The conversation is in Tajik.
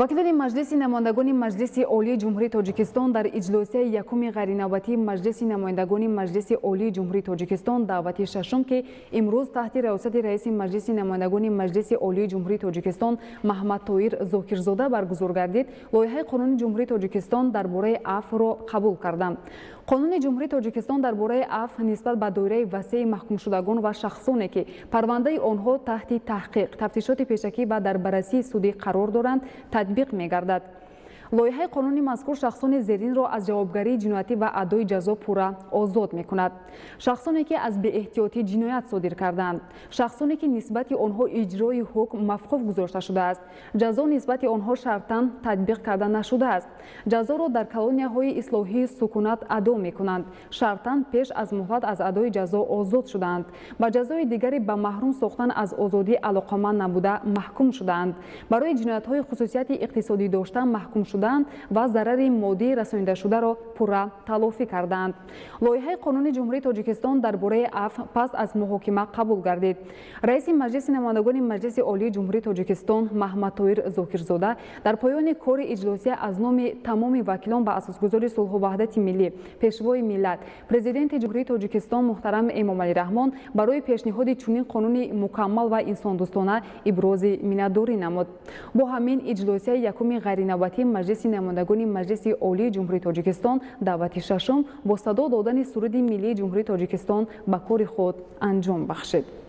вакилони маҷлиси намояндагони маҷлиси олии ҷумҳурии тоҷикистон дар иҷлосияи якуми ғайринавбатии маҷлиси намояндагони маҷлиси олии ҷумҳурии тоҷикистон давати шашум ки имрӯз таҳти раёсати раиси маҷлиси намояндагони маҷлиси олии ҷумҳурии тоҷикистон Маҳмадтоир Зокирзода баргузор гардид, лоиҳаи қонуни ҷумҳурии тоҷикистон дар бораи афъро қабул карданд. қонуни ҷумҳурии тоҷикистон дар бораи афъ нисбат ба доираи васеъи маҳкумшудагон ва шахсоне ки парвандаи онҳо таҳти таҳқиқ, тафтишоти пешакӣ ва дар баррасии судӣ қарор доранд татбиқ мегардад. лоиҳаи қонуни мазкур шахсони зеринро аз ҷавобгарии ҷиноятӣ ва адои ҷазо пурра озод мекунад. шахсоне ки аз беэҳтиётӣ ҷиноят содир кардаанд, шахсоне ки нисбати онҳо иҷрои ҳукм мавқуф гузошта шудааст, ҷазо нисбати онҳо шартан татбиқ карда нашудааст, ҷазоро дар колонияҳои ислоҳии сукунат адо мекунанд, шартан пеш аз муҳлат аз адои ҷазо озод шудаанд, ба ҷазои дигаре ба маҳрум сохтан аз озодӣ алоқаманд набуда маҳкум шудаанд, барои ҷиноятҳои хусусияти иқтисодӣ дошта маҳкум шудаанд ва зарари моддии расонидашударо пурра талофӣ кардаанд. лоиҳаи қонуни ҷумҳурии тоҷикистон дар бораи афъ пас аз муҳокима қабул гардид. раиси маҷлиси намояндагони маҷлиси олии ҷумҳурии тоҷикистон Маҳмадтоир Зокирзода дар поёни кори иҷлосия аз номи тамоми вакилон ба асосгузори сулҳу ваҳдати миллӣ, пешвои миллат, президенти ҷумҳурии тоҷикистон муҳтарам Эмомалӣ Раҳмон барои пешниҳоди чунин қонуни мукаммал ва инсондӯстона ибрози миннатдорӣ намуд. бо ҳамин иҷлосияи якуми ғайринавбатии маҷлиси намояндагони маҷлиси олии ҷумҳурии тоҷикистон давати шашум бо садо додани суруди миллии ҷумҳурии тоҷикистон ба кори худ анҷом бахшид.